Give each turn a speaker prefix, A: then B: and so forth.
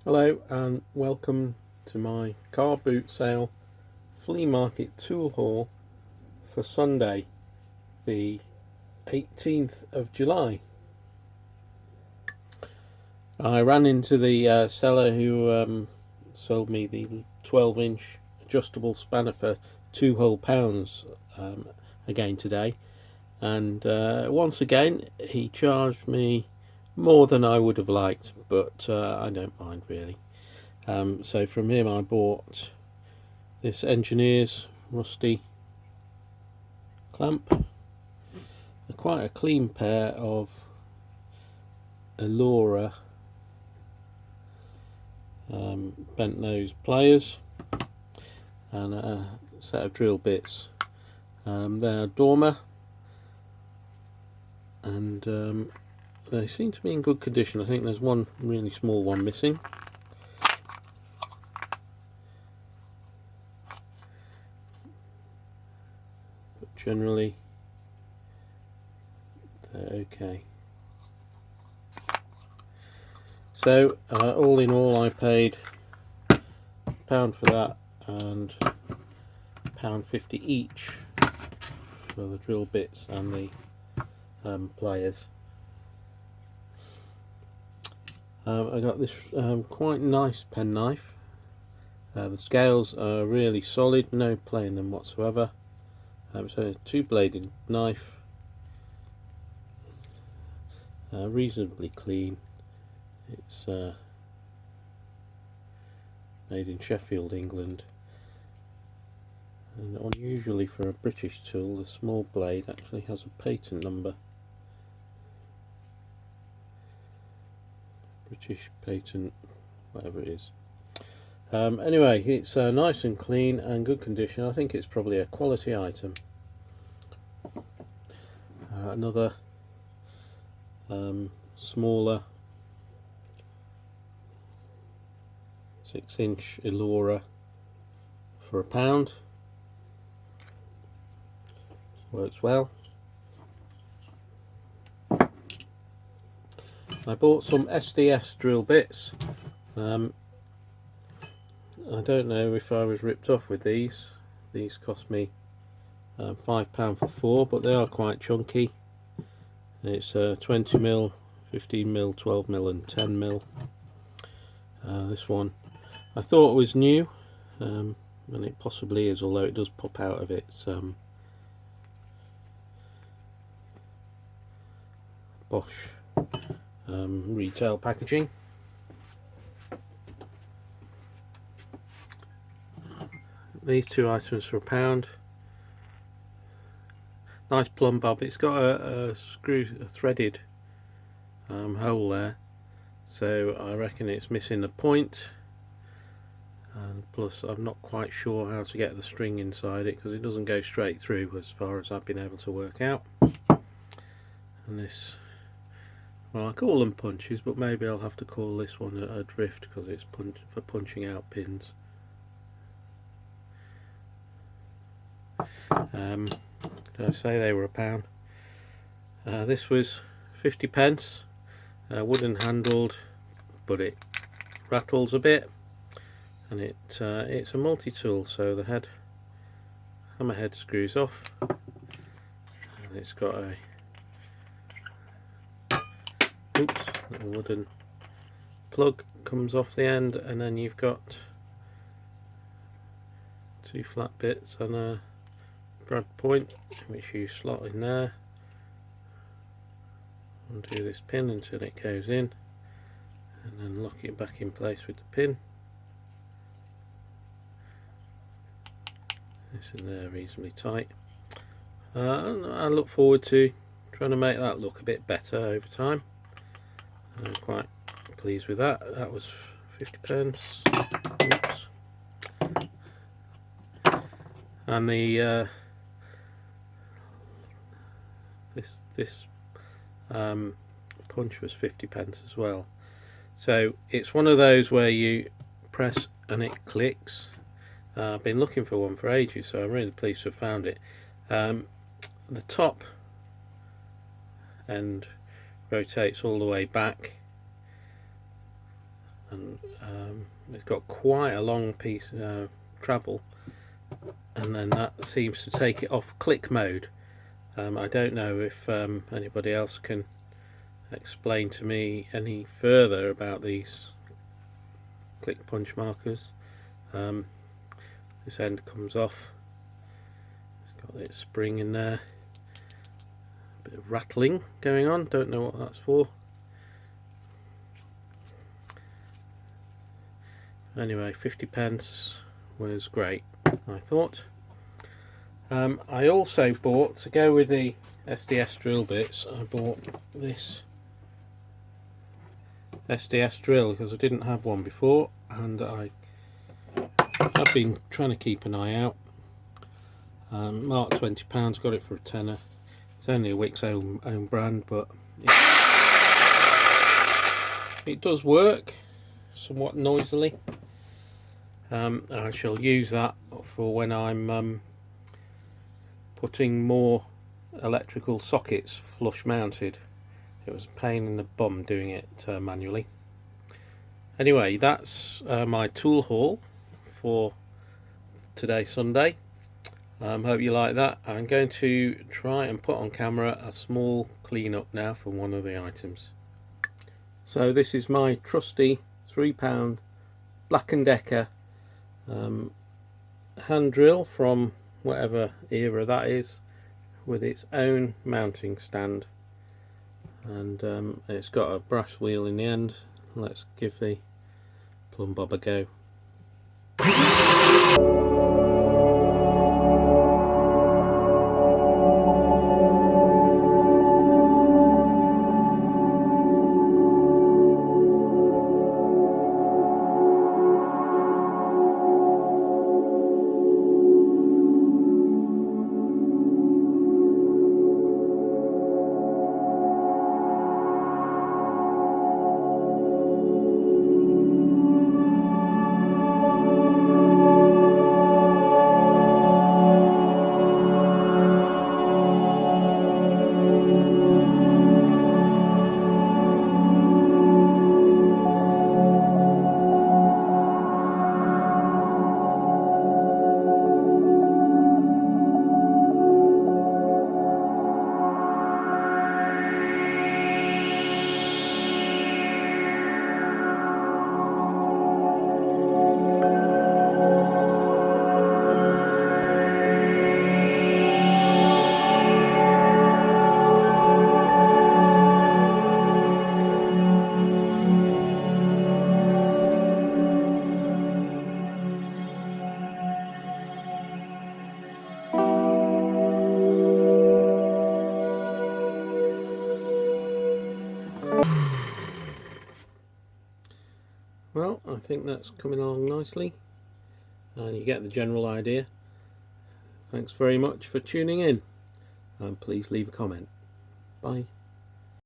A: Hello and welcome to my car boot sale flea market tool haul for Sunday the 18th of July. I ran into the seller who sold me the 12-inch adjustable spanner for £2 again today, and once again he charged me more than I would have liked, but I don't mind really. So from him I bought this engineer's rusty clamp, quite a clean pair of Elora bent nose pliers, and a set of drill bits. They're Dormer, and they seem to be in good condition. I think there's one really small one missing. But generally they're okay. So all in all I paid £1 for that and £1.50 each for the drill bits and the pliers. I got this quite nice penknife. The scales are really solid, no play in them whatsoever. So a two-bladed knife, reasonably clean. It's made in Sheffield, England, and unusually for a British tool, the small blade actually has a patent number. British patent, whatever it is. Anyway, it's nice and clean and good condition. I think it's probably a quality item. Another smaller 6-inch Elora for £1. Works well. I bought some Sds Drill Bits. I don't know if I was ripped off with these. These cost me £5 for 4, but they are quite chunky. It's 20mm, 15mm, 12mm and 10mm. This one I thought was new, and it possibly is, although it does pop out of its Bosch retail packaging. These two items for £1. Nice plumb bob. It's got a threaded hole there, so I reckon it's missing a point, and plus I'm not quite sure how to get the string inside it because it doesn't go straight through as far as I've been able to work out. And this, well, I call them punches, but maybe I'll have to call this one a drift because it's for punching out pins. Did I say they were £1? This was 50p, wooden handled, but it rattles a bit, and it's a multi-tool, so the hammerhead screws off, and it's got a little wooden plug comes off the end, and then you've got two flat bits and a brad point which you slot in there. Undo this pin until it goes in, and then lock it back in place with the pin. This in there reasonably tight. I look forward to trying to make that look a bit better over time. I'm quite pleased with that. That was 50p. Oops. And the this punch was 50p as well. So it's one of those where you press and it clicks. I've been looking for one for ages, so I'm really pleased to have found it. The top end rotates all the way back, and so it's got quite a long piece travel, and then that seems to take it off click mode. I don't know if anybody else can explain to me any further about these click punch markers. This end comes off, it's got its spring in there, a bit of rattling going on, don't know what that's for. Anyway, 50p was great, I thought. I also bought, to go with the Sds Drill Bits, I bought this Sds drill because I didn't have one before, and I've been trying to keep an eye out. Marked £20, got it for a tenner. It's only a Wick's own brand, but it does work somewhat noisily. I shall use that for when I'm putting more electrical sockets flush mounted. It was a pain in the bum doing it manually. Anyway, that's my tool haul for today, Sunday. Hope you like that. I'm going to try and put on camera a small clean-up now from one of the items. So this is my trusty £3 Black & Decker hand drill from whatever era that is, with its own mounting stand, and it's got a brass wheel in the end. Let's give the plumb bob a go. Well, I think that's coming along nicely, and you get the general idea. Thanks very much for tuning in, and please leave a comment. Bye.